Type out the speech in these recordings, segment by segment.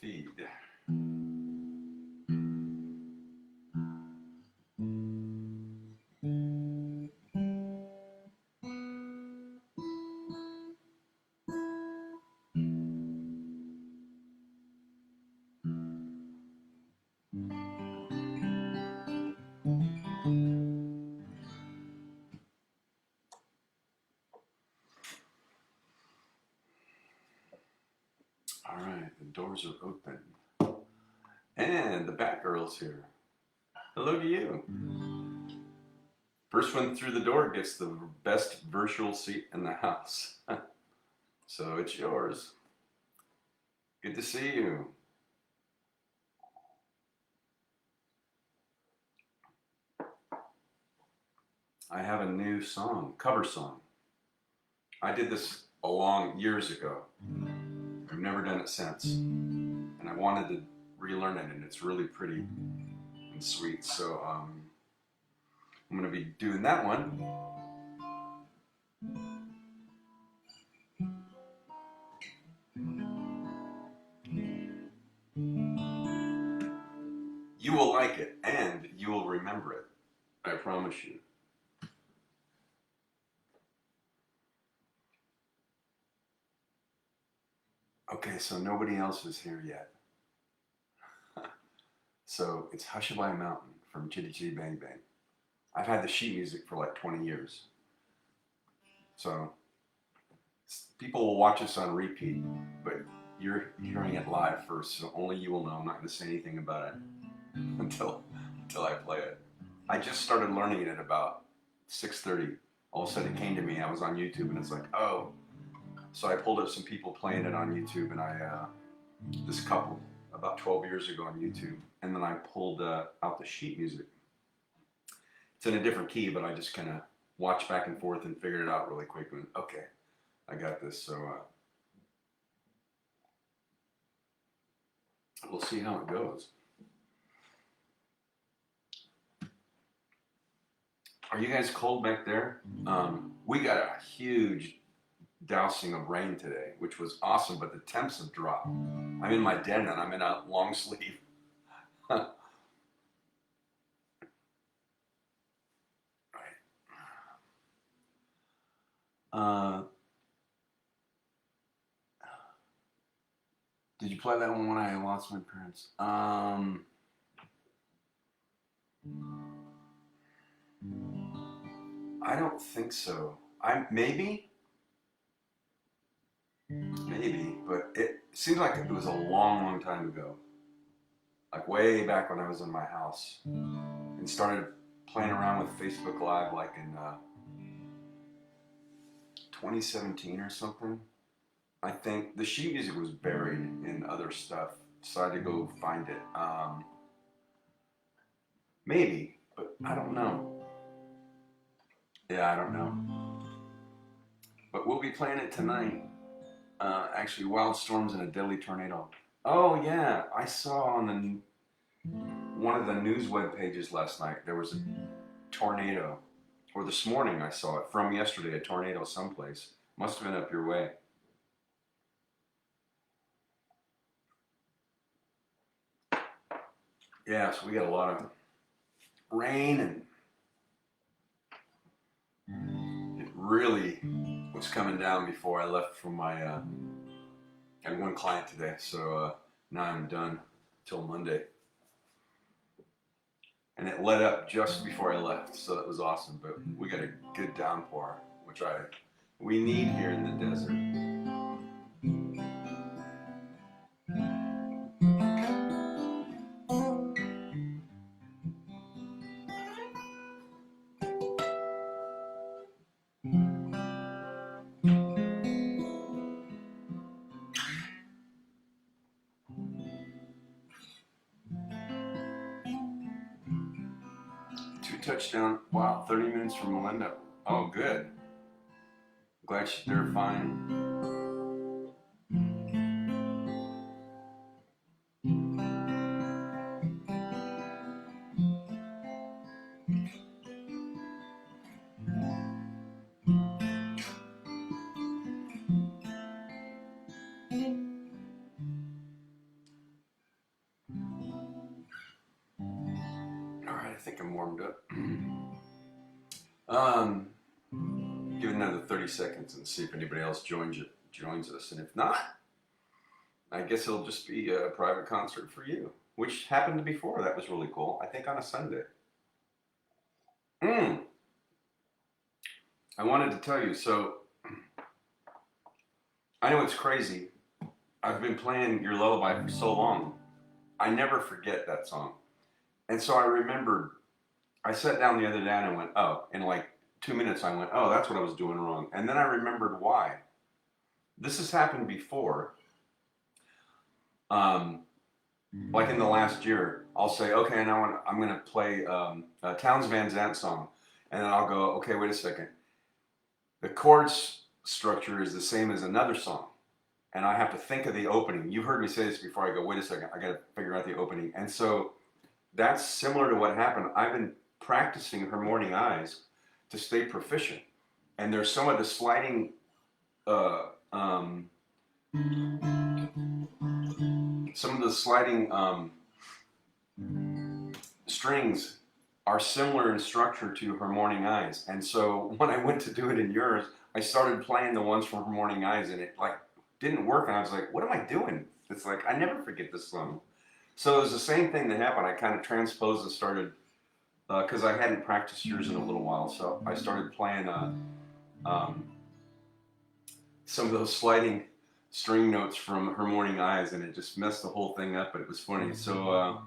feed. All right, the doors are open. And the Batgirl's here. Hello to you. First one through the door gets the best virtual seat in the house. So it's yours. Good to see you. I have a new song, cover song. I did this years ago. I've never done it since. And I wanted to relearn it, and it's really pretty and sweet. So I'm going to be doing that one. You will like it, and you will remember it. I promise you. Okay, so nobody else is here yet. So it's Hushabye Mountain from Chitty Chitty Bang Bang. I've had the sheet music for like 20 years. So people will watch us on repeat, but you're hearing it live first, so only you will know. I'm not going to say anything about it until I play it. I just started learning it at about 6:30. All of a sudden it came to me. I was on YouTube and it's like, oh. So I pulled up some people playing it on YouTube, and this couple about 12 years ago on YouTube, and then I pulled out the sheet music. It's in a different key, but I just kind of watched back and forth and figured it out really quick. And okay, I got this. So we'll see how it goes. Are you guys cold back there? We got a huge dousing of rain today, which was awesome, but the temps have dropped. I'm in my den and I'm in a long sleeve. Did you play that one when I lost my parents? I don't think so. Maybe, but it seems like it was a long time ago. Like way back when I was in my house and started playing around with Facebook Live like in 2017 or something. I think the sheet music was buried in other stuff, so I had to go find it. Maybe, but I don't know. Yeah, I don't know. But we'll be playing it tonight. Actually, Wild Storms and a Deadly Tornado. Oh yeah, I saw on one of the news web pages last night there was a tornado, or this morning I saw it from yesterday. A tornado someplace must have been up your way. Yeah, so we got a lot of rain, and it really was coming down before I left from my. I had one client today, so now I'm done till Monday. And it let up just before I left, so that was awesome. But we got a good downpour, which we need here in the desert. Touchdown. Wow, 30 minutes from Melinda. Oh, good. Glad they're fine. them warmed up. Give it another 30 seconds and see if anybody else joins us. And if not, I guess it'll just be a private concert for you, which happened before. That was really cool. I think on a Sunday. I wanted to tell you, so I know it's crazy. I've been playing Your Lullaby for so long. I never forget that song. And so I remembered, I sat down the other day and I went, oh, in like 2 minutes I went, oh, that's what I was doing wrong. And then I remembered why. This has happened before. Like in the last year, I'll say, okay, now I'm going to play a Townes Van Zandt song. And then I'll go, okay, wait a second. The chords structure is the same as another song. And I have to think of the opening. You've heard me say this before. I go, wait a second, I got to figure out the opening. And so that's similar to what happened. I've been practicing Her Morning Eyes to stay proficient. And there's some of the sliding strings are similar in structure to Her Morning Eyes. And so when I went to do it in yours, I started playing the ones from Her Morning Eyes, and it like didn't work. And I was like, what am I doing? It's like, I never forget this song. So it was the same thing that happened. I kind of transposed and started, because I hadn't practiced yours in a little while. So I started playing some of those sliding string notes from Her Morning Eyes, and it just messed the whole thing up, but it was funny. So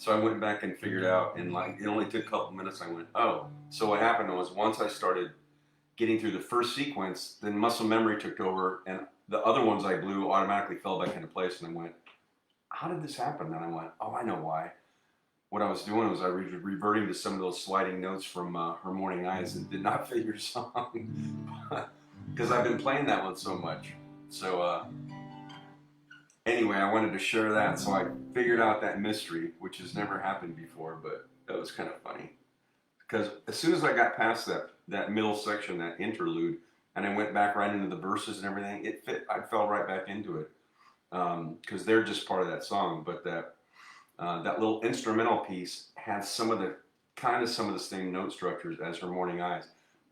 I went back and figured out, and like it only took a couple minutes. I went, oh. So what happened was once I started getting through the first sequence, then muscle memory took over, and the other ones I blew automatically fell back into place. And I went, how did this happen? And I went, oh, I know why. What I was doing was I was reverting to some of those sliding notes from Her Morning Eyes, and did not fit your song because I've been playing that one so much. So anyway, I wanted to share that. So I figured out that mystery, which has never happened before, but that was kind of funny. Because as soon as I got past that middle section, that interlude, and I went back right into the verses and everything, it fit. I fell right back into it because they're just part of that song. But that little instrumental piece has some of the same note structures as Her Morning Eyes,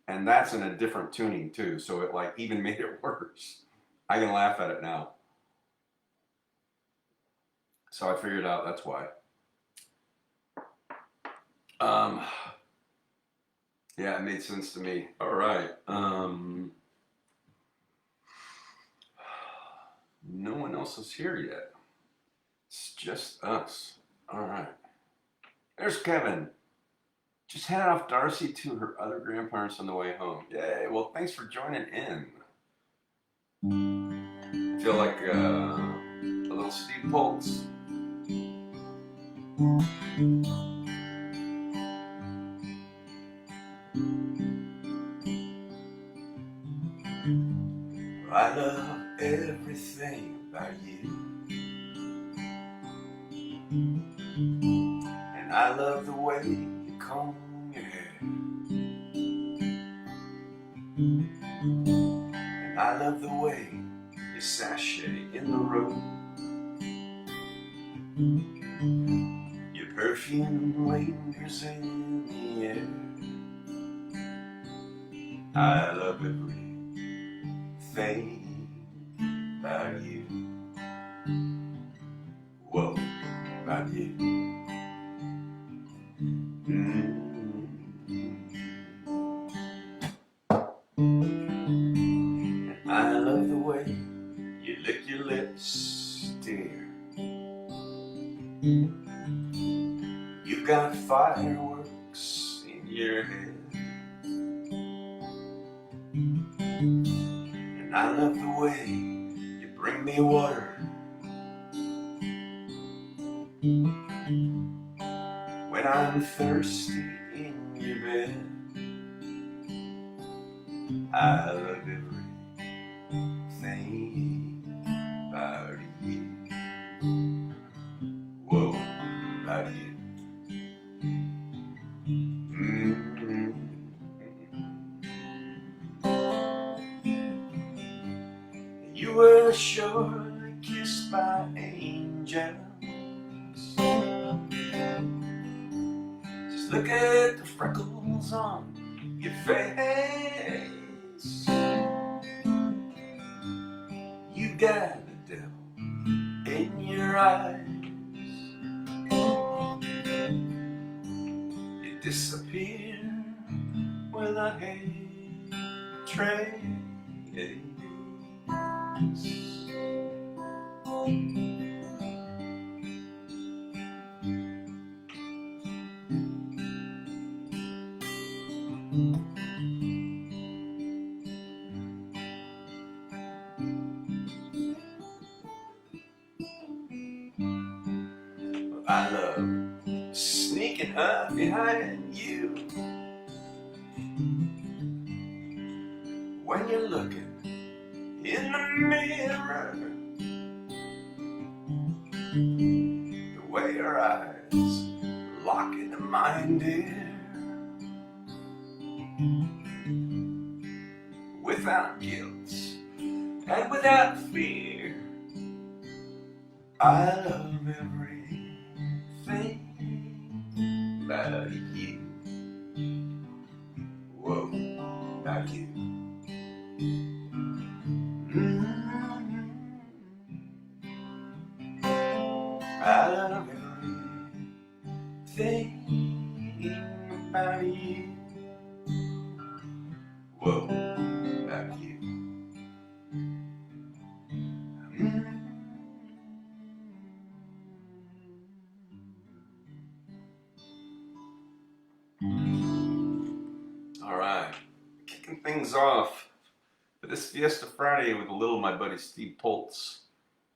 and that's in a different tuning too. So it like even made it worse. I can laugh at it now. So I figured out that's why. Yeah, it made sense to me. All right. No one else is here yet. It's just us. All right. There's Kevin. Just headed off Darcy to her other grandparents on the way home. Yay. Well, thanks for joining in. Feel like a little Steve Poltz. I love everything about you, and I love the way you comb your hair, and I love the way you sashay in the road. Your perfume lingers in the air. I love everything about you. Whoa, about you. And I love the way you lick your lips, dear. You got fireworks in your head. And I love the way you bring me water when I'm thirsty in your bed. I love everything about you. Whoa, about you. You were surely kissed by angels. Just Look at the freckles on your face. You got the devil in your eyes. You disappear without a trace. I love sneaking up behind you when you're looking in the mirror. The way your eyes lock into mine, dear, without guilt and without fear. I love everything about you. Whoa, about you. I love everything about you. Whoa, about you. All right, kicking things off for this Fiesta Friday with a little of my buddy Steve Poltz.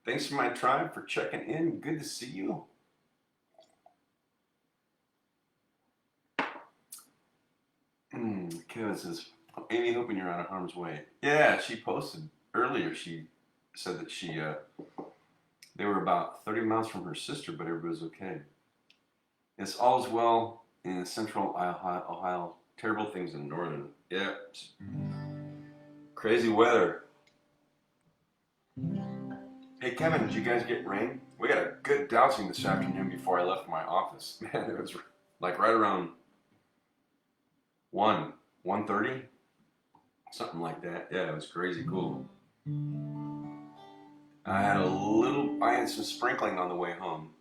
Thanks for my tribe for checking in. Good to see you. Kevin says, Amy, hoping you're out of harm's way. Yeah, she posted earlier. She said that they were about 30 miles from her sister, but everybody was okay. It's all's well in central Ohio. Terrible things in northern. Yeah. Crazy weather. Hey Kevin, did you guys get rain? We got a good dousing this afternoon before I left my office. Man, it was like right around 1:30, something like that. Yeah, it was crazy cool. I had some sprinkling on the way home.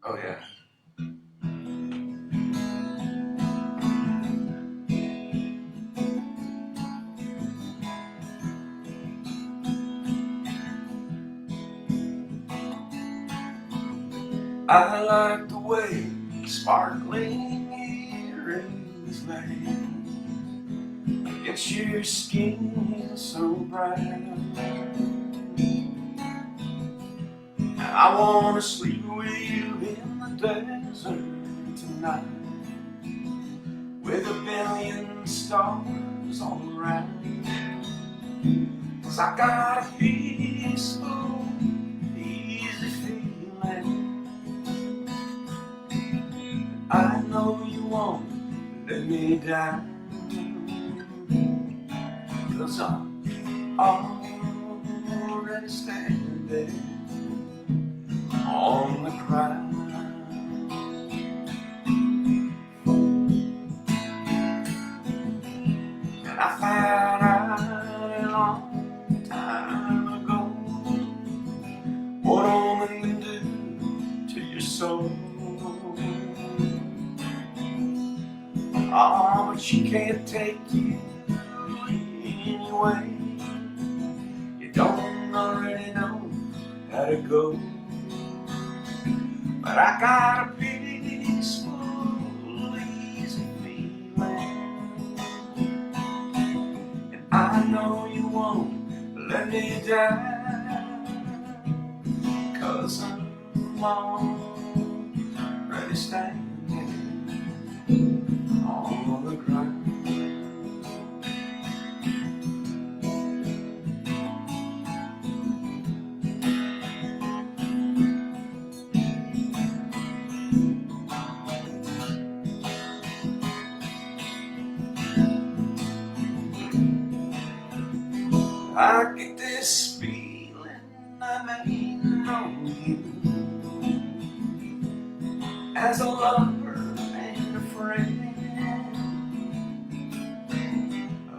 Oh yeah. I like the way sparkling earrings lay against your skin so bright. I wanna sleep with you in the desert tonight, with a billion stars all around. 'Cause I got a peaceful, easy feeling. I know you won't let me down, 'cause I'm already standing on the ground. And I found out a long time ago what a woman can do to your soul. Oh, but she can't take you anyway. You don't already know how to go. But I got a peaceful, easy feeling, and I know you won't let me down, 'cause I'm already standing on the ground. I get this feeling I know you as a lover and a friend.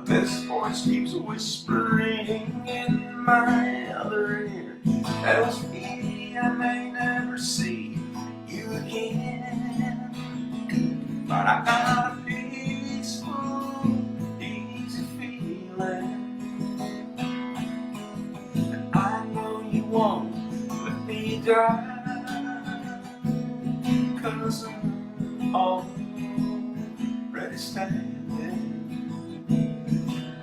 This voice keeps whispering in my other ear, tells me I may never see you again. But I got a peaceful, easy feeling. I know you won't let me die, 'cause I'm already standing.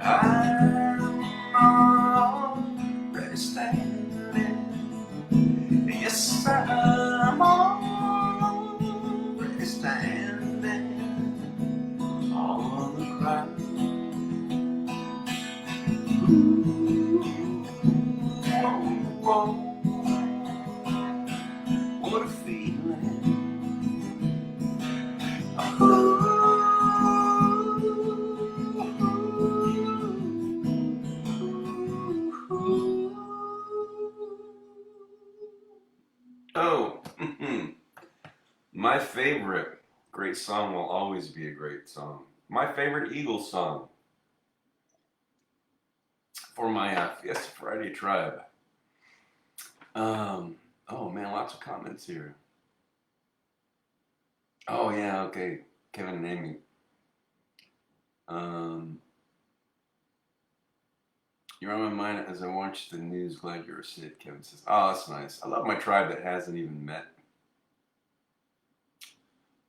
I'm already standing. Yes, I'm already standing on the ground. Whoa, what a feeling. Oh, my favorite great song will always be a great song. My favorite Eagles song for my Fiesta Friday tribe. Oh man, lots of comments here. Oh yeah, okay. Kevin and Amy. You're on my mind as I watch the news. Glad you're a Sid, Kevin says. Oh, that's nice. I love my tribe that hasn't even met.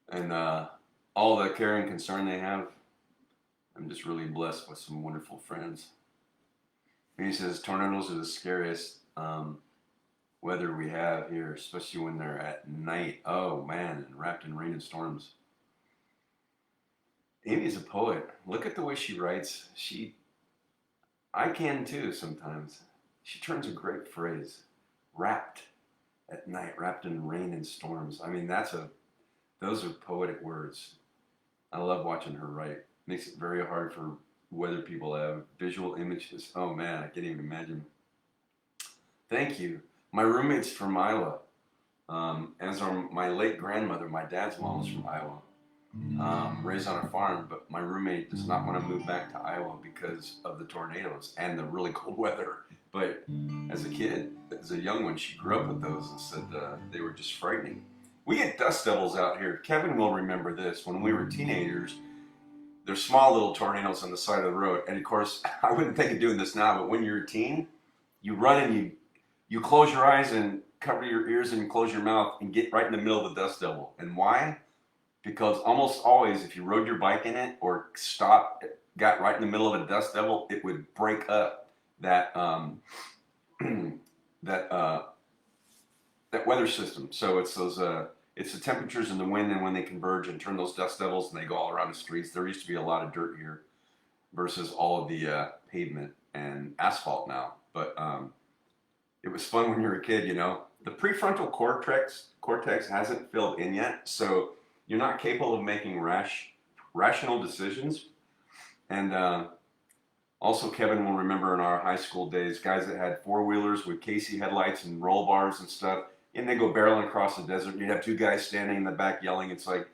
And all the care and concern they have. I'm just really blessed with some wonderful friends. And he says tornadoes are the scariest weather we have here, especially when they're at night. Oh man, and wrapped in rain and storms. Amy's a poet. Look at the way she writes. I can too sometimes. She turns a great phrase. Wrapped at night, wrapped in rain and storms. I mean, those are poetic words. I love watching her write. Makes it very hard for weather people to have visual images. Oh man, I can't even imagine. Thank you. My roommate's from Iowa. As are my late grandmother, my dad's mom was from Iowa. Raised on a farm, but my roommate does not want to move back to Iowa because of the tornadoes and the really cold weather. But as a kid, as a young one, she grew up with those and said they were just frightening. We get dust devils out here. Kevin will remember this. When we were teenagers, there's small little tornadoes on the side of the road. And of course, I wouldn't think of doing this now, but when you're a teen, you run and you close your eyes and cover your ears and close your mouth and get right in the middle of the dust devil. And why? Because almost always, if you rode your bike in it or got right in the middle of a dust devil, it would break up that that weather system. So it's it's the temperatures and the wind, and when they converge and turn those dust devils, and they go all around the streets. There used to be a lot of dirt here, versus all of the pavement and asphalt now. But it was fun when you were a kid, you know. The prefrontal cortex hasn't filled in yet, so you're not capable of making rational decisions. And also, Kevin will remember in our high school days, guys that had four-wheelers with Casey headlights and roll bars and stuff, and they go barreling across the desert. You'd have two guys standing in the back yelling. It's like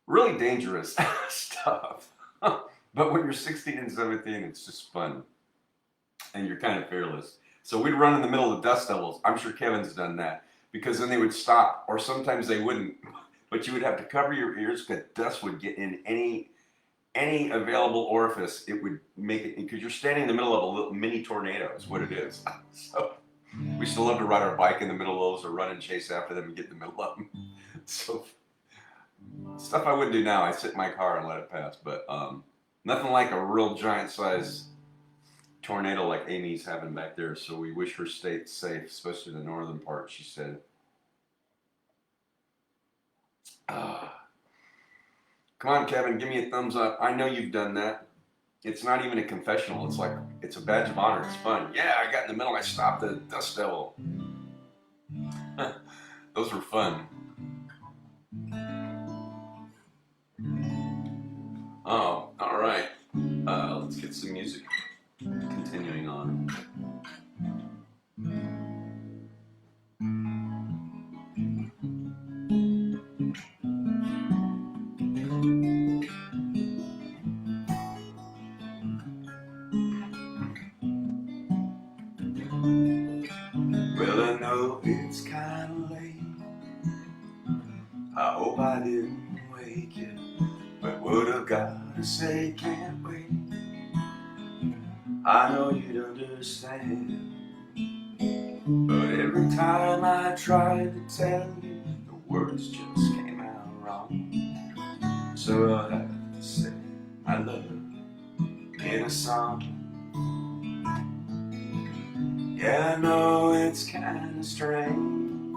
really dangerous stuff. But when you're 16 and 17, it's just fun, and you're kind of fearless. So we'd run in the middle of the dust devils. I'm sure Kevin's done that, because then they would stop, or sometimes they wouldn't. But you would have to cover your ears because dust would get in any available orifice. It would make it, because you're standing in the middle of a little mini tornado is what it is. So we still love to ride our bike in the middle of those, or run and chase after them and get in the middle of them. So stuff I wouldn't do now. I sit in my car and let it pass. But nothing like a real giant size tornado like Amy's having back there. So we wish her state safe, especially the northern part, she said. Come on, Kevin, give me a thumbs up. I know you've done that. It's not even a confessional. It's like, it's a badge of honor. It's fun. Yeah, I got in the middle. I stopped the dust devil. Those were fun. Oh, all right. Let's get some music. Continuing on. Well, I know it's kinda late. I hope I didn't wake you, but what I've got to say can't wait. I know you'd understand, but every time I tried to tell you, the words just came out wrong. So I'll have to say I love you in a song. Yeah, I know it's kinda strange,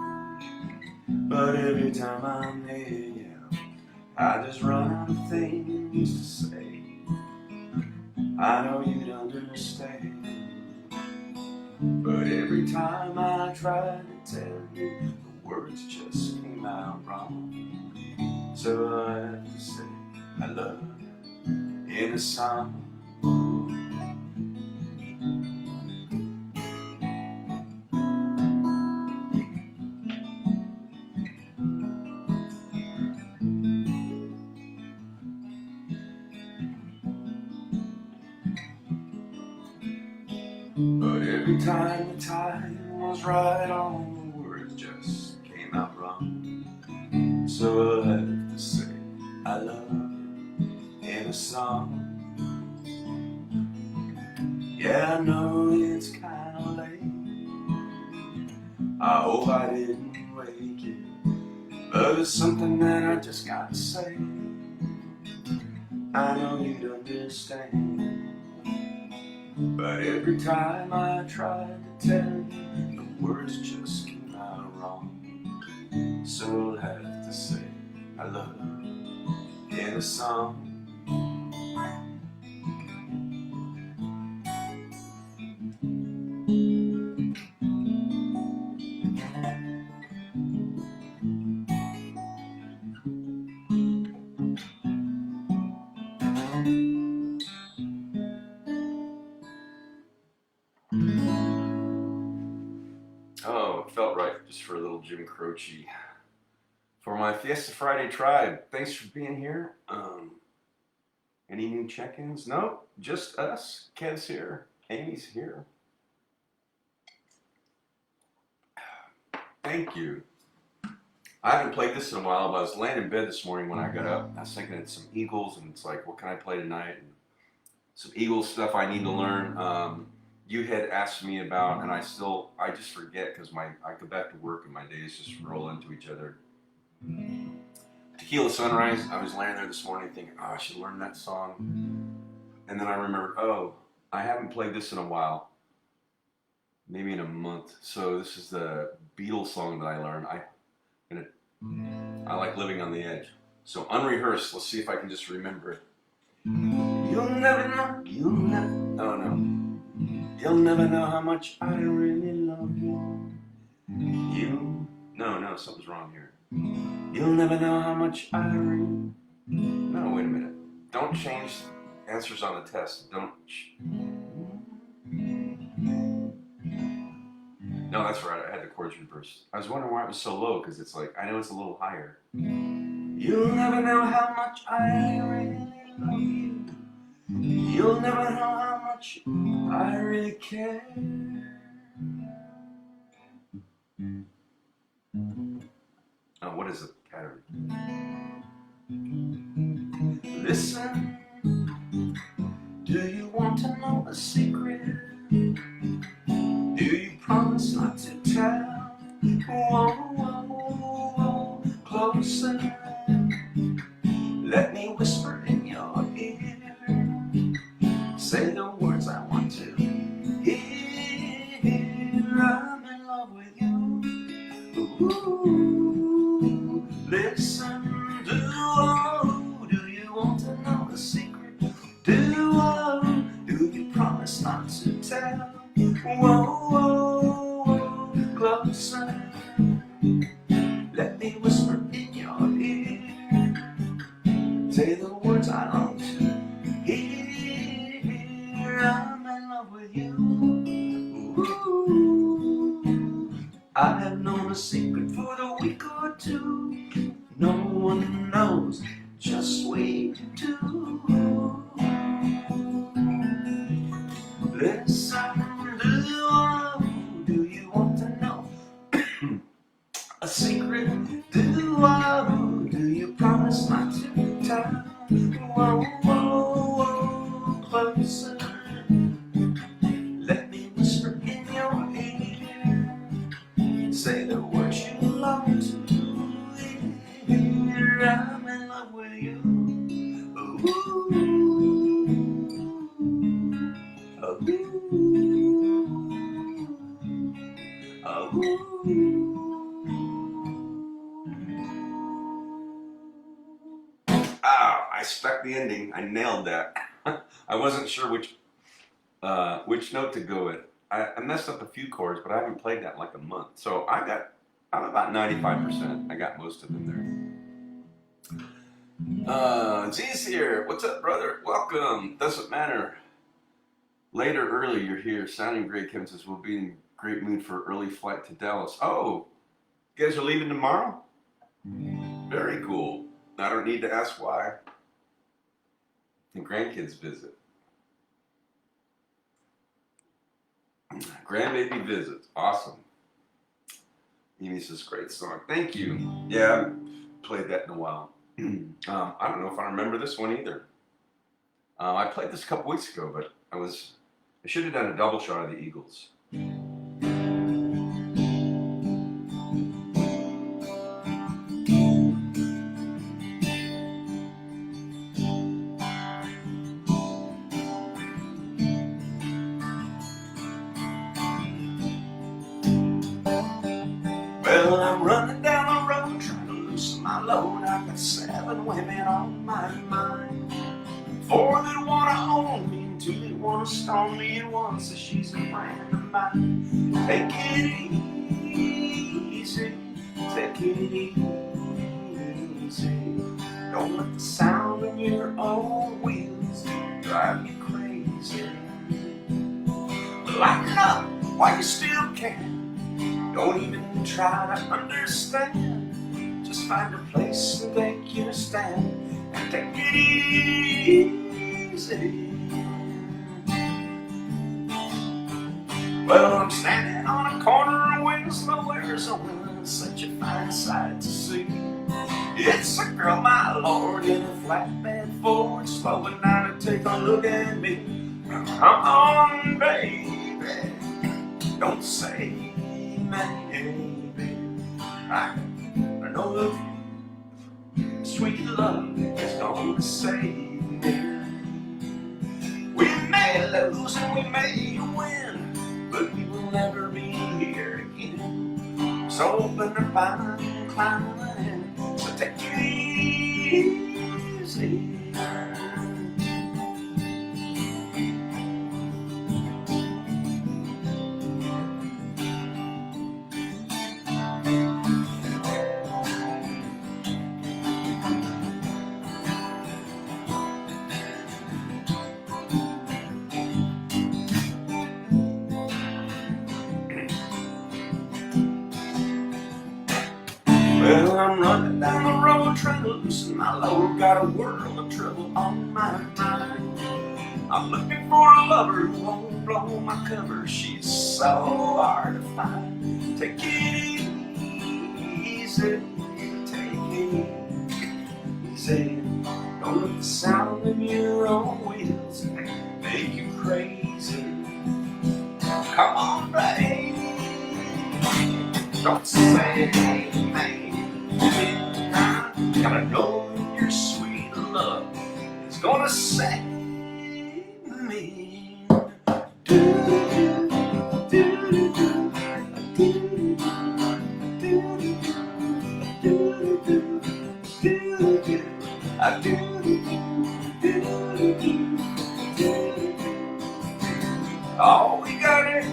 but every time I'm near you, I just run out of things to say. I know you'd understand, but every time I try to tell you, the words just came out wrong. So I have to say I love you in a song. But every time the time was right on, the words just came out wrong. So I'll have to say I love you in a song. Yeah, I know it's kinda late. I hope I didn't wake you, but there's something that I just gotta say. I know you'd understand, but every time I tried to tell you, the words just came out wrong. So I'll have to say I love you in a song. Oh, it felt right just for a little Jim Croce. For my Fiesta Friday tribe, thanks for being here. Any new check-ins? No, just us. Ken's here. Amy's here. Thank you. I haven't played this in a while, but I was laying in bed this morning when I got up. I was thinking it's some Eagles, and it's like, what can I play tonight? And some Eagles stuff I need to learn. You had asked me about, and I just forget because I go back to work and my days just roll into each other. Tequila Sunrise, I was laying there this morning thinking, oh, I should learn that song. And then I remembered, oh, I haven't played this in a while. Maybe in a month. So this is the Beatles song that I learned. I like Living on the Edge. So unrehearsed, let's see if I can just remember it. You'll never know, oh no. You'll never know how much I really love you. No, something's wrong here. You'll never know how much I really... No, wait a minute. Don't change answers on the test. Don't... No, that's right. I had the chords reversed. I was wondering why it was so low, because it's like, I know it's a little higher. You'll never know how much I really love you. You'll never know how much I really care. Oh, what is the pattern? Listen, do you want to know a secret? Do you promise not to tell? Whoa, whoa, whoa, closer. Let me whisper in your ear. Say the words I want to hear. I'm in love with you. Ooh, listen, do you want to know the secret? Do you promise not to tell? Whoa, whoa, whoa, closer. Let me whisper in your ear. Say the words I long to hear. I'm in love with you. Ooh, I have known a secret for a week or two. No one knows, just we do. Listen, do you want to know Say the words you long to hear. I'm in love with you. Ooh, ooh, Ah, I stuck the ending. I nailed that. I wasn't sure which note to go with. I messed up a few chords, but I haven't played that in like a month. So I'm about 95%. I got most of them there. G's here. What's up, brother? Welcome. Doesn't matter. Late or early, you're here. Sounding great, Kevin says. We'll be in great mood for early flight to Dallas. Oh, you guys are leaving tomorrow? Very cool. I don't need to ask why. The grandkids visit. Grandbaby visits. Awesome. Amy says, great song. Thank you. Yeah, I haven't played that in a while. I don't know if I remember this one either. I played this a couple weeks ago, but I should have done a double shot of the Eagles. Well, I'm running down the road trying to loosen my load. I've got 7 women on my mind. 4 that wanna own me, and 2 that wanna stone me, and 1 says she's a friend of mine. Take it easy, take it easy. Don't let the sound of your own wheels drive you crazy. Lighten up while you still can. Don't even try to understand. Just find a place and take your stand and take it easy. Well, I'm standing on a corner in Winslow, Arizona. Such a fine sight to see. It's a girl, my lord, in a flatbed Ford, slowing down to take a look at me. Come on, baby, don't say maybe. I know that sweet love is gonna save me. We may lose and we may win, but we will never be here again. So open the fire and climb in. So take it easy. Well, I'm running down the road trying to loosen my load. Got a world of trouble on my mind. I'm looking for a lover who won't blow my cover. She's so hard to find. Take it easy, take it easy. Don't let the sound of your own wheels make you crazy. Come on, baby, don't say maybe. Gotta know your sweet love is gonna save me. I do. All we gotta do.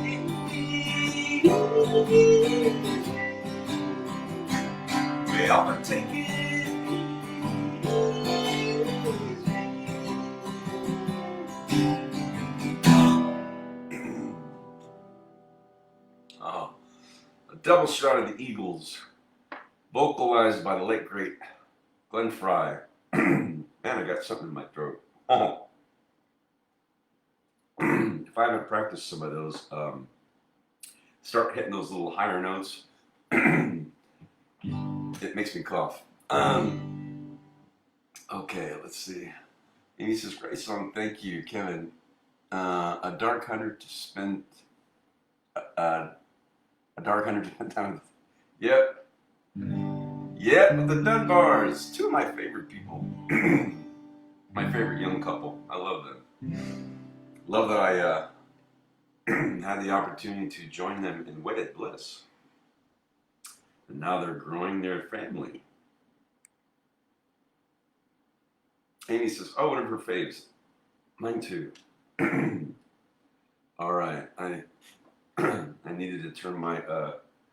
We ought to take it. Oh, a double shot of the Eagles, vocalized by the late great Glenn Frey. Man, I got something in my throat. Oh. If I haven't practiced some of those, start hitting those little higher notes. It makes me cough. Okay, let's see. Amy says, great song, thank you, Kevin. A dark hunter to spend A dark hundred down. Yep. Yep, the Dunbars. Two of my favorite people. My favorite young couple. I love them. Love that I had the opportunity to join them in wedded bliss. And now they're growing their family. Amy says, oh, one of her faves. Mine too. All right. I needed to turn my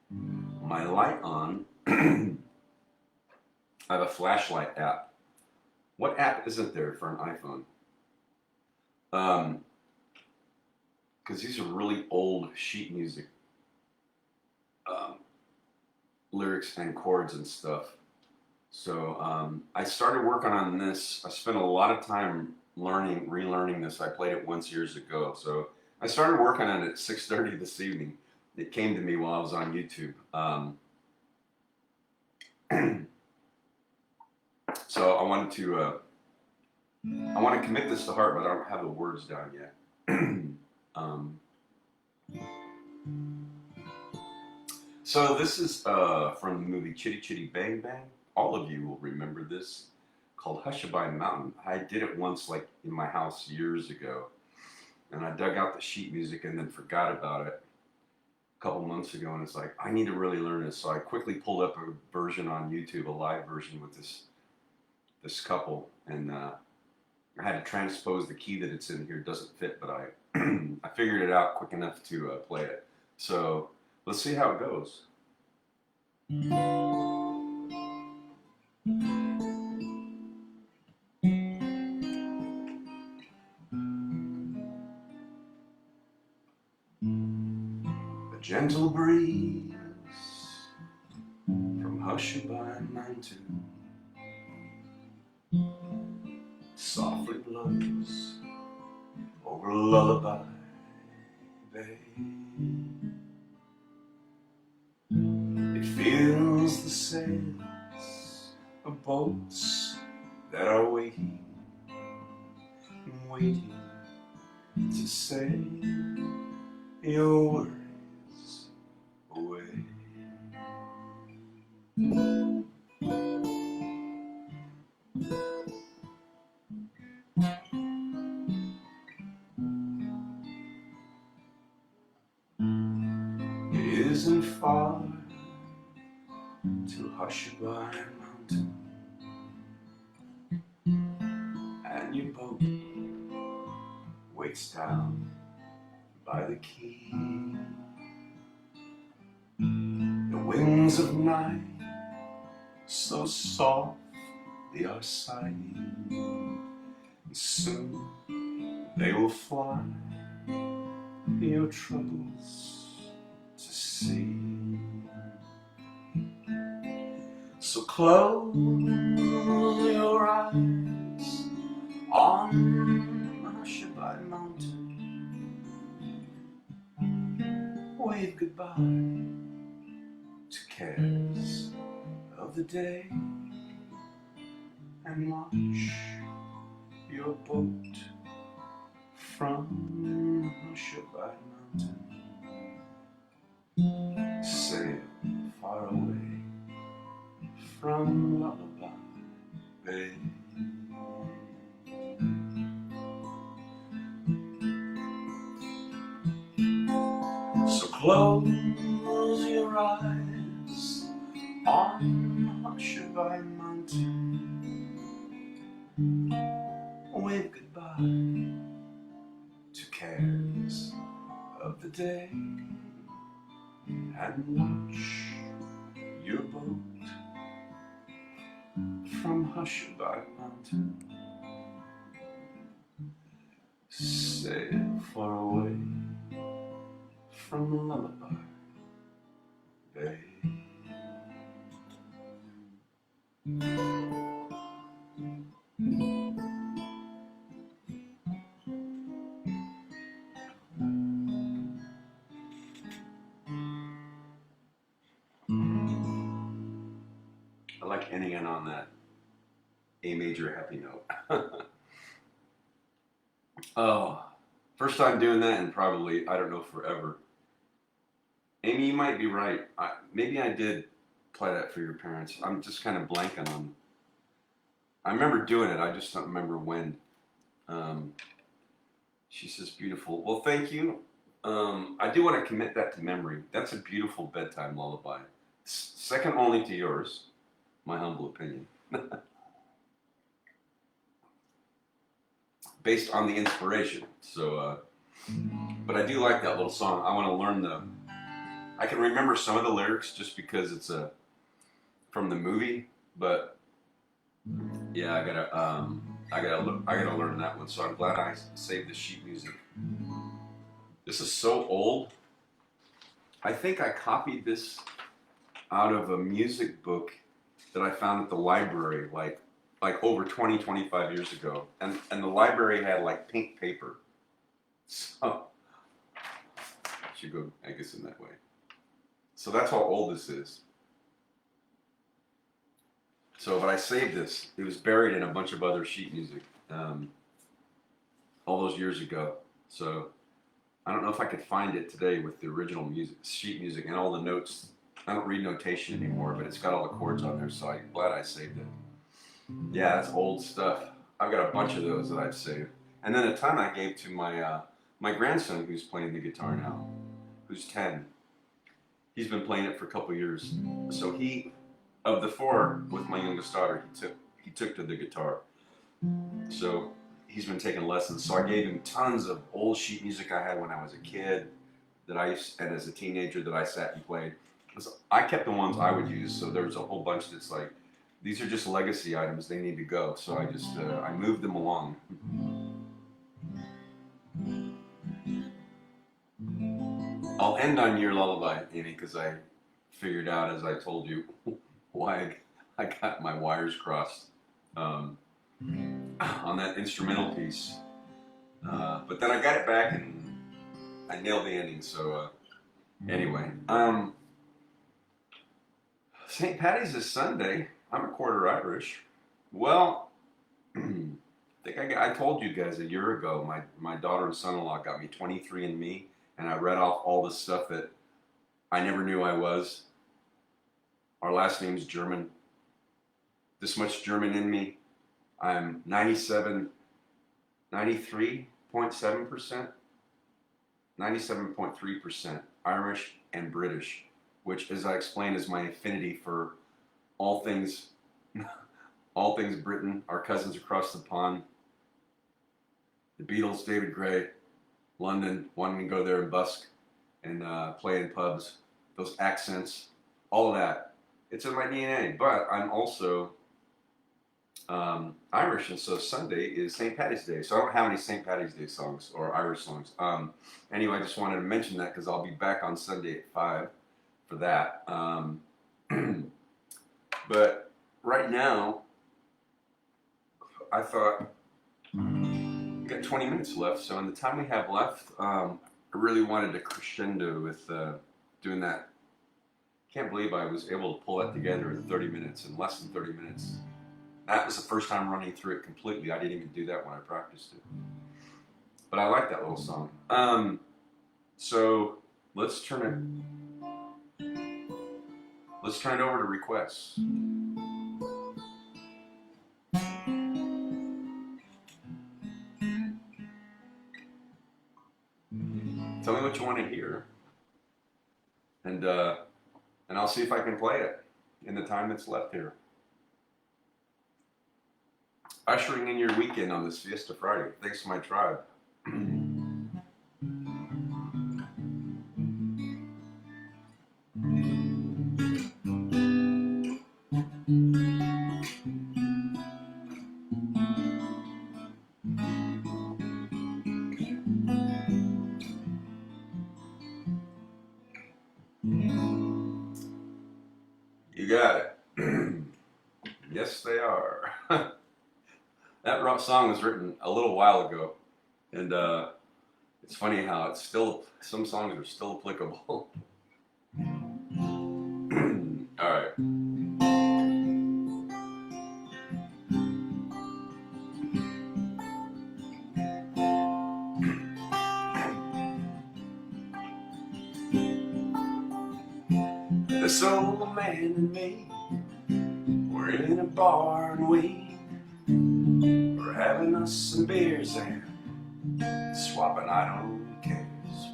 my light on. I have a flashlight app. What app isn't there for an iPhone? Because these are really old sheet music lyrics and chords and stuff. So I started working on this. I spent a lot of time relearning this. I played it once years ago. So I started working on it at 6:30 this evening. It came to me while I was on YouTube. So I want to commit this to heart, but I don't have the words down yet. So this is from the movie Chitty Chitty Bang Bang. All of you will remember this, called Hushabye Mountain. I did it once, like in my house years ago, and I dug out the sheet music and then forgot about it a couple months ago, and it's like, I need to really learn this. So I quickly pulled up a version on YouTube, a live version with this couple, and I had to transpose the key that it's in here. It doesn't fit, but I I figured it out quick enough to play it. So let's see how it goes. A gentle breeze from Hushabye Mountain softly blows over Lullaby Bay. It fills the sails of boats that are waiting to sail your worries away. It isn't far to Hushabye Mountain, and your boat waits down by the quay. The wings of night so soft they are sighing, and soon they will fly your troubles to see. So close your eyes on Hushabye Mountain, wave goodbye to cares of the day, and watch your boat from Hushabye Mountain sail far away from Lullaby Bay. So close your eyes on Hushabye Mountain, wave goodbye to cares of the day, and watch your boat from Hushabye Mountain sail far away from Lullaby Bay. I like ending it on that A major happy note. Oh, first time doing that in probably, I don't know, forever. Amy, you might be right. Maybe I did play that for your parents. I'm just kind of blanking on. I remember doing it. I just don't remember when. Um, she says beautiful. Well, thank you. I do want to commit that to memory. That's a beautiful bedtime lullaby. Second only to yours, my humble opinion. Based on the inspiration. So, but I do like that little song. I want to learn the. I can remember some of the lyrics just because it's from the movie, but yeah, I gotta learn that one. So I'm glad I saved the sheet music. This is so old. I think I copied this out of a music book that I found at the library, like over 20, 25 years ago, and the library had like pink paper. So I should go, I guess, in that way. So that's how old this is. So, but I saved this. It was buried in a bunch of other sheet music all those years ago. So I don't know if I could find it today with the original music, sheet music, and all the notes. I don't read notation anymore, but it's got all the chords on there, so I'm glad I saved it. Yeah, that's old stuff. I've got a bunch of those that I've saved, and then a ton I gave to my grandson who's playing the guitar now, who's 10. He's been playing it for a couple years. So of the four with my youngest daughter, he took to the guitar. So he's been taking lessons. So I gave him tons of old sheet music I had when I was a kid and as a teenager that I sat and played. I kept the ones I would use. So there was a whole bunch that's like, these are just legacy items. They need to go. So I just I moved them along. I'll end on your lullaby, Annie, because I figured out, as I told you, why I got my wires crossed on that instrumental piece. But then I got it back and I nailed the ending. So anyway, St. Patty's is Sunday. I'm a quarter Irish. Well, I told you guys a year ago, my daughter and son-in-law got me 23andMe, and I read off all the stuff that I never knew I was. Our last name's German. This much German in me. I'm 93.7%, 97.3% Irish and British, which, as I explained, is my affinity for all things, all things Britain, our cousins across the pond, the Beatles, David Gray, London, wanting to go there and busk and play in pubs, those accents, all of that. It's in my DNA, but I'm also Irish, and so Sunday is St. Patty's Day. So I don't have any St. Patty's Day songs or Irish songs. Anyway, I just wanted to mention that because I'll be back on Sunday at 5 for that. But right now, I thought we got 20 minutes left. So in the time we have left, I really wanted to crescendo with doing that. Can't believe I was able to pull that together in 30 minutes, in less than 30 minutes. That was the first time running through it completely. I didn't even do that when I practiced it. But I like that little song. So let's turn it over to requests. Tell me what you want to hear, and I'll see if I can play it in the time that's left here. Ushering in your weekend on this Fiesta Friday. Thanks to my tribe. You got it. Yes, they are. That song was written a little while ago, and it's funny how it's still, some songs are still applicable. All right. This old man and me, we're in a bar and we're having us some beers and swapping idle cares,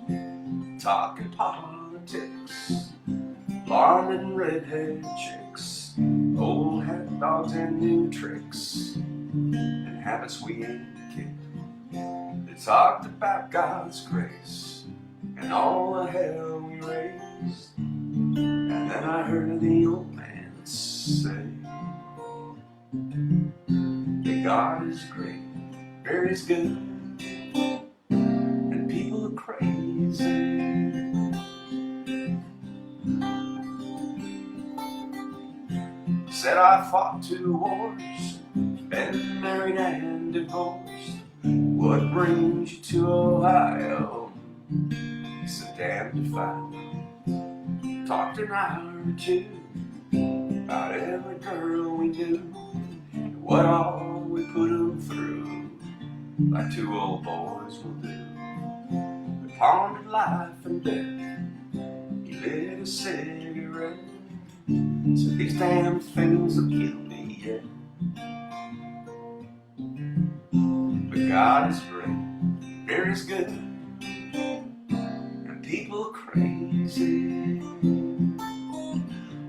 talking politics, blonde and redhead chicks, old hat dogs and new tricks, and habits we ain't kicked. They talked about God's grace and all the hell we raised. And then I heard the old man say that God is great, very is good, and people are crazy. Said I fought 2 wars, been married and divorced. What brings you to Ohio? He said, damned if I know. Talked an hour or 2 about every girl we knew, and what all we put them through, like 2 old boys will do. We pondered life and death. He lit a cigarette. So these damn things will kill me yet. But God is great, very is good, and people are crazy.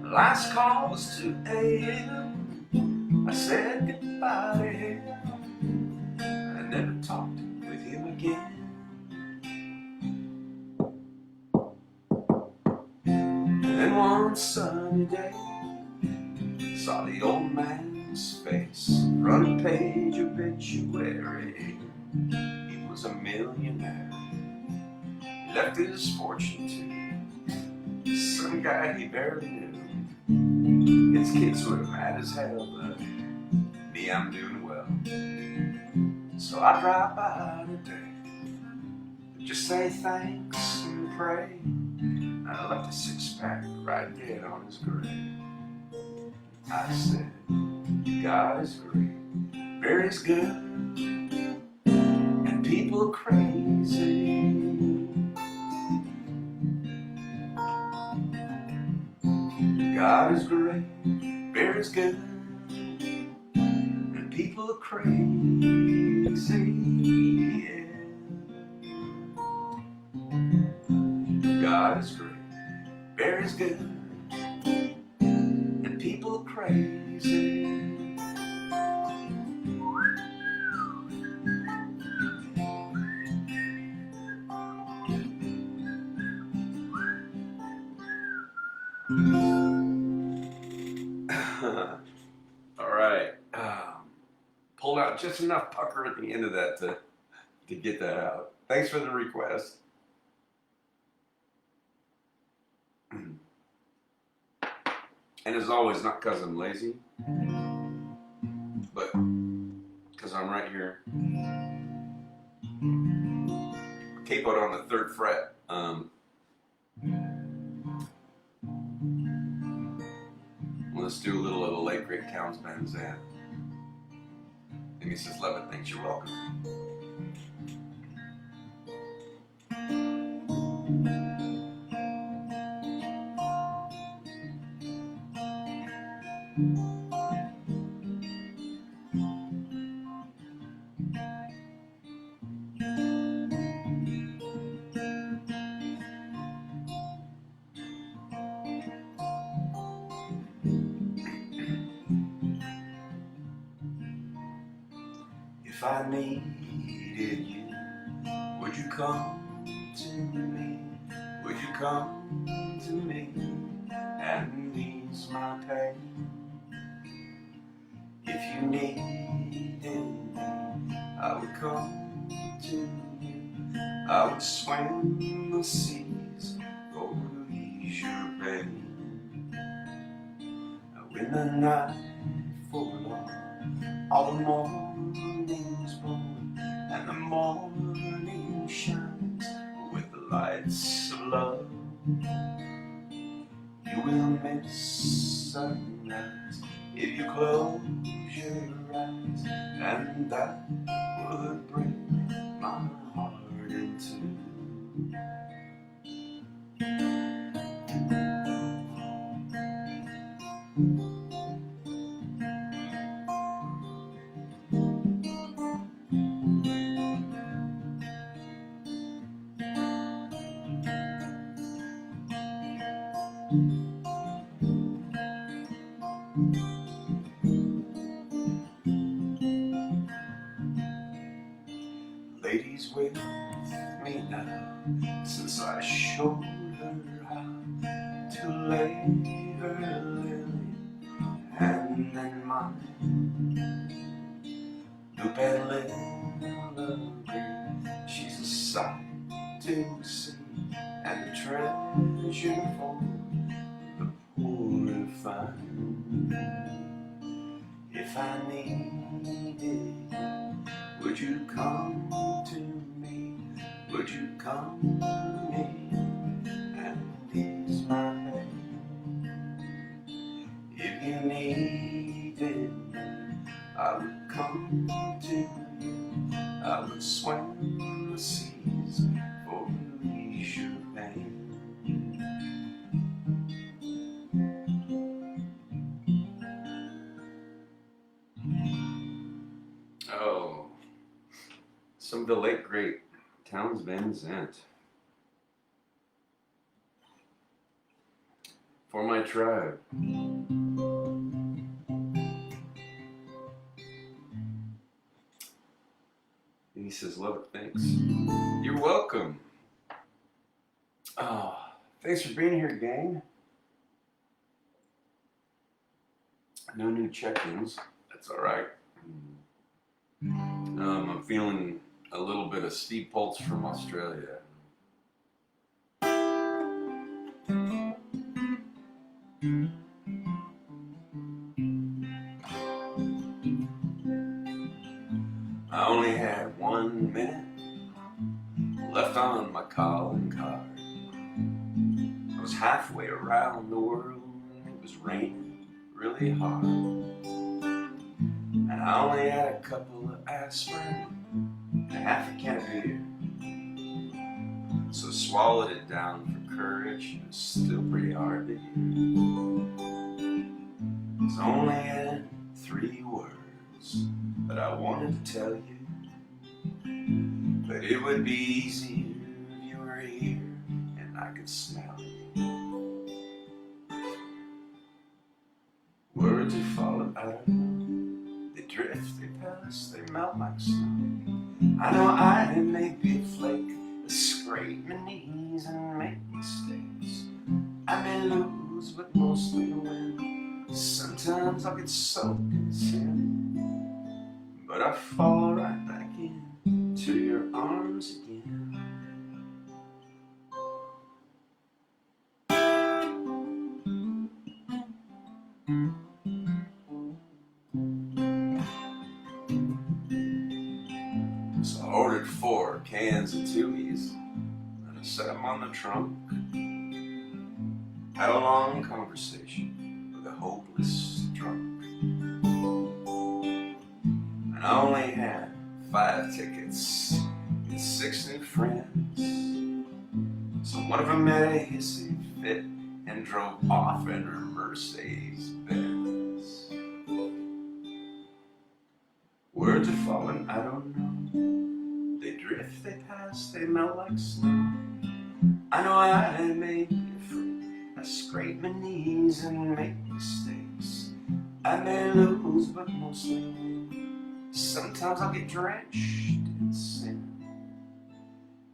Last call was 2 a.m. I said goodbye to him. I never talked with him again. And then one sunny day, saw the old man's face, front page obituary. He was a millionaire. He left his fortune to some guy he barely knew. His kids were mad as hell, but me, I'm doing well. So I drive by today to just say thanks and pray. And I left a 6-pack right dead on his grave. I said, God is great, very is good, and people are crazy. God is great, very is good, and people are crazy. Yeah. God is great, very is good, and people are crazy. All right. Pulled out just enough pucker at the end of that to get that out. Thanks for the request. And as always, not because I'm lazy, but because I'm right here, capoed on the 3rd fret. Let's do a little of the late great Townes Van Zandt. And he says, love it, thanks, you're welcome. If I needed you, would you come to me? Would you come to me and ease my pain? If you needed me, I would come to you. I would swim the seas, go to ease your pain. When the night forlorn, all the morning's born, and the morning shines with the lights of love. You will miss sunrise if you close your eyes, and that would break my heart in two. Lady's with me now, since I showed her how to lay her lily hand in mine. Look at Lily, she's a sight to see, and a treasure for the poor and fine. If I needed you, would you come to me? Would you come to me and ease my pain? If you needed me, I would come to you. I would swim the seas for release your pain. Oh, some of the late great Townes Van Zandt. For my tribe. And he says, love it, thanks. You're welcome. Oh, thanks for being here, gang. No new check-ins. That's all right. I'm feeling a little bit of Steve Pultz from Australia. I only had 1 minute left on my calling card. I was halfway around the world and it was raining really hard. And I only had a couple of aspirin and half a can of beer. So I swallowed it down for courage. It was still pretty hard to hear. It's only in 3 words that I wanted to tell you. But it would be easier if you were here and I could smell you. Words are falling out of them. They drift, they pass, they melt like snow. I know I may be a flake, scrape my knees and make mistakes. I may lose, but mostly win. Sometimes I get soaked in sin, but I fall right back into your arms again. So I ordered 4 cans of Tuies and I set them on the trunk. Had a long conversation with a hopeless drunk. And I only had 5 tickets and 6 new friends. So one of them had a hissy fit and drove off in her Mercedes-Benz. Words are falling, I don't know. They drift, they pass, they melt like snow. I know I may be afraid. I scrape my knees and make mistakes. I may lose, but mostly win. Sometimes I'll get drenched in sin,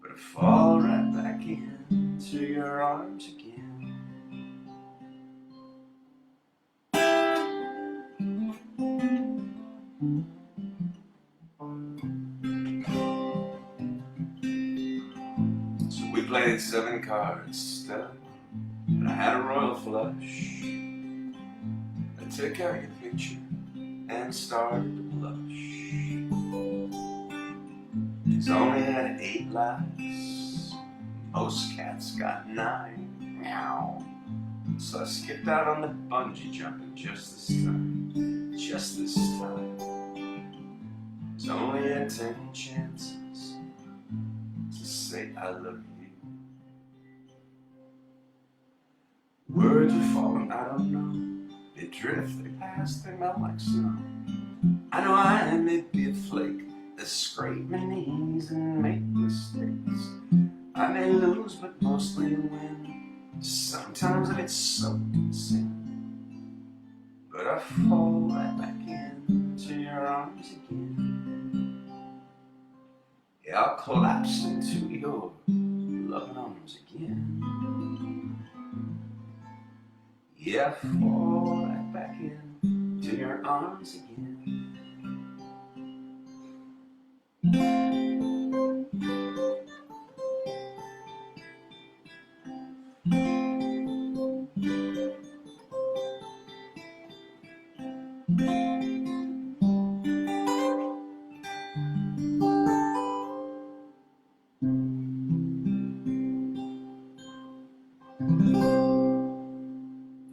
but I fall right back into your arms again. So we played 7 cards stud, and I had a royal flush. I took out your picture and started to blush. He's only had 8 lives. Most cats got 9. Meow. So I skipped out on the bungee jumping just this time. Just this time. He's only had 10 chances to say I love you. Words are falling, I don't know. They drift, they pass, they melt like snow. I know I may be a flake that scrape my knees and make mistakes. I may lose, but mostly win. Sometimes I get soaked in sin, but I fall right back into your arms again. Yeah, I'll collapse into your loving arms again. Yeah, I fall right back into your arms again.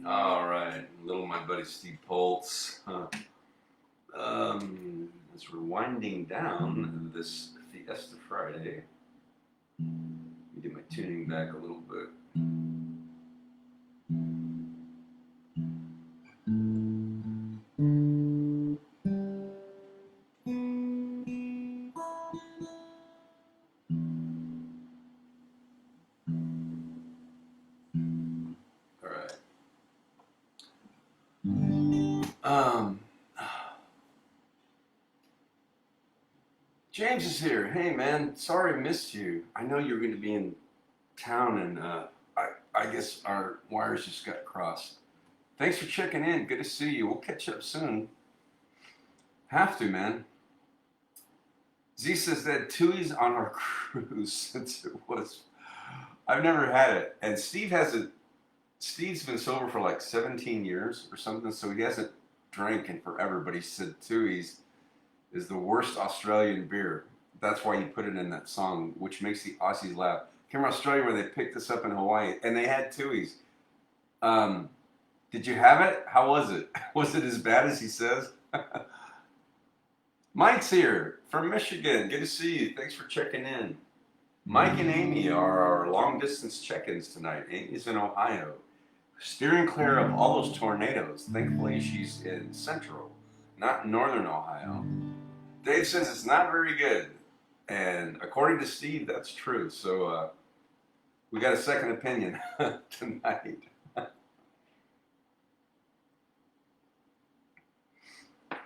All right, little my buddy Steve Poltz. As we're winding down this Fiesta Friday, let me get my tuning back a little bit. All right. James is here. Hey man, sorry I missed you. I know you're going to be in town, and I guess our wires just got crossed. Thanks for checking in. Good to see you. We'll catch up soon. Have to, man. Z says that Tui's on our cruise since it was. I've never had it, and Steve's been sober for like 17 years or something, so he hasn't drank in forever. But he said Tui's is the worst Australian beer. That's why he put it in that song, which makes the Aussies laugh. Came from Australia where they picked this up in Hawaii, and they had Tui's. Did you have it? How was it? Was it as bad as he says? Mike's here from Michigan. Good to see you. Thanks for checking in. Mike and Amy are our long distance check-ins tonight. Amy's in Ohio, steering clear of all those tornadoes. Thankfully, she's in central, not northern Ohio. Dave says it's not very good, and according to Steve, that's true. So we got a second opinion tonight.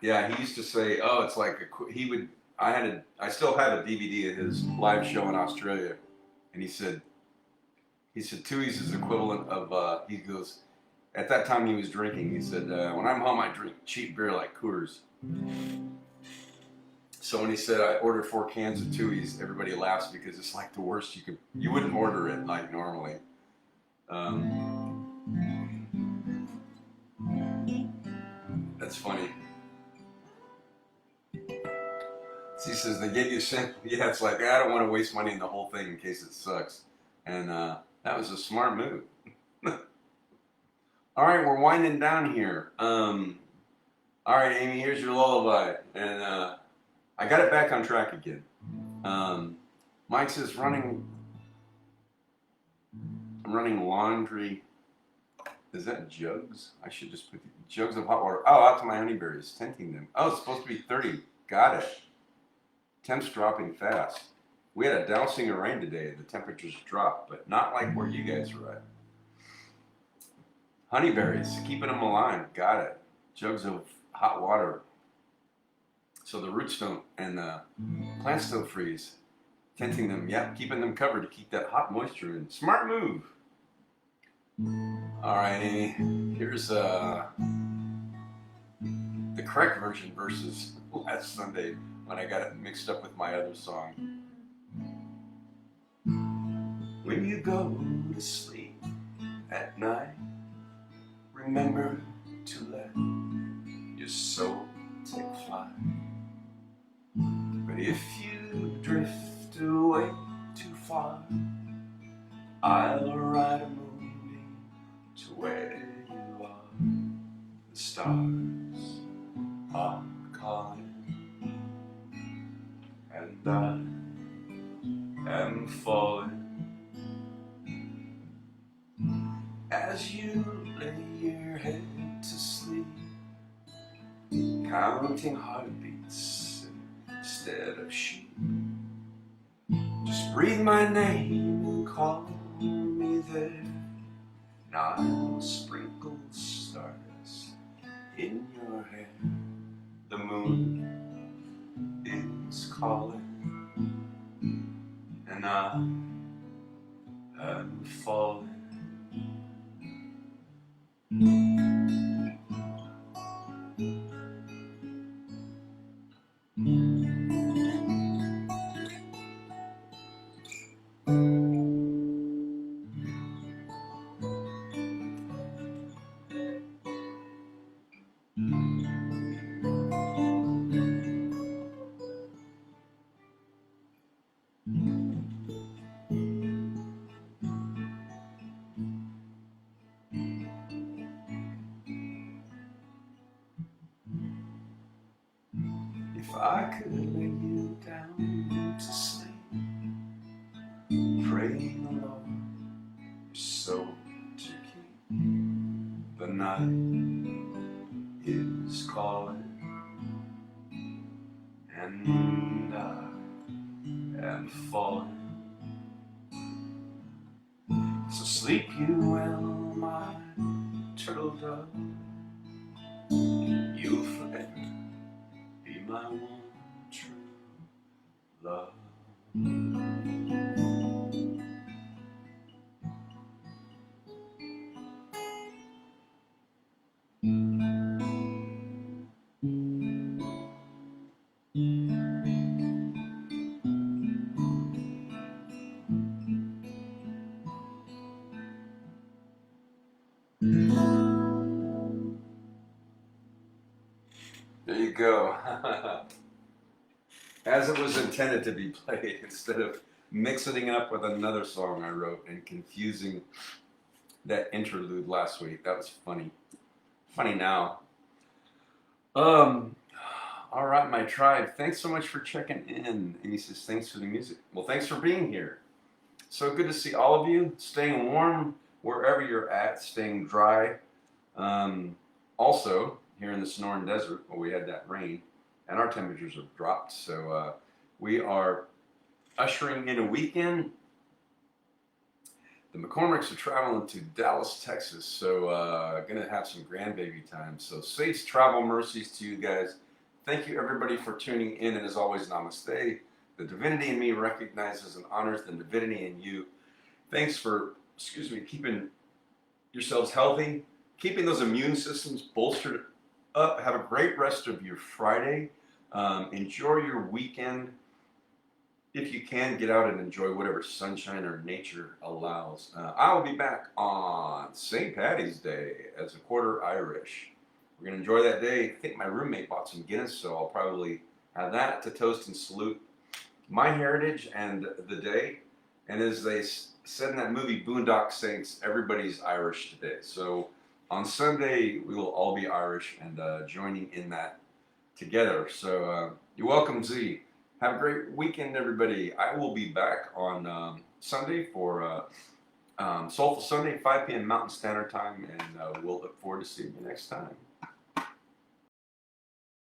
Yeah, he used to say, "Oh, it's like he would." I still have a DVD of his live show in Australia, and he said Tui's is equivalent of. He goes, at that time he was drinking. He said, "When I'm home, I drink cheap beer like Coors." So when he said I ordered 4 cans of Tui's, everybody laughs because it's like the worst you wouldn't order it like normally. That's funny. He says they gave you a sample. Yeah, it's like I don't want to waste money in the whole thing in case it sucks, and that was a smart move. All right, we're winding down here. All right, Amy, here's your lullaby, and I got it back on track again. Mike says I'm running laundry. Is that jugs? I should just put jugs of hot water. Oh, out to my honeyberries, tinting them. Oh, it's supposed to be 30. Got it. Temps dropping fast. We had a dousing of rain today. The temperatures dropped, but not like where you guys are at. Honeyberries, keeping them alive. Got it. Jugs of hot water. So the roots don't, and the plants don't freeze. Tinting them, yep, keeping them covered to keep that hot moisture in. Smart move. All right, Amy, here's the correct version versus last Sunday when I got it mixed up with my other song. When you go to sleep at night, remember to let your soul take flight. But if you drift away too far, I'll ride a moonbeam to where you are. The stars are calling, and I am falling. As you lay your head to sleep, counting heartbeats instead of sheep. Just breathe my name and call me there, and I'll sprinkle stardust in your hair. The moon is calling, and I am falling. If I could lay you down to sleep, praying the Lord your soul to keep. The night is calling, and I am falling. So sleep you well, my turtle dove. You'll forever be my one true love. There you go. As it was intended to be played, instead of mixing it up with another song I wrote and confusing that interlude last week. That was funny. Funny now. All right, my tribe. Thanks so much for checking in. Amy says, thanks for the music. Well, thanks for being here. So good to see all of you. Staying warm wherever you're at, staying dry. Also, here in the Sonoran Desert, where we had that rain, and our temperatures have dropped. So we are ushering in a weekend. The McCormicks are traveling to Dallas, Texas, so gonna have some grandbaby time. So safe travel mercies to you guys. Thank you everybody for tuning in, and as always, namaste. The divinity in me recognizes and honors the divinity in you. Thanks for, keeping yourselves healthy, keeping those immune systems bolstered up. Have a great rest of your Friday. Enjoy your weekend. If you can, get out and enjoy whatever sunshine or nature allows. I will be back on St. Paddy's Day as a quarter Irish. We're going to enjoy that day. I think my roommate bought some Guinness, so I'll probably have that to toast and salute my heritage and the day. And as they said in that movie Boondock Saints, everybody's Irish today. So on Sunday, we will all be Irish and joining in that together. So you're welcome, Z. Have a great weekend, everybody. I will be back on Sunday for Soulful Sunday, 5 p.m. Mountain Standard Time, and we'll look forward to seeing you next time.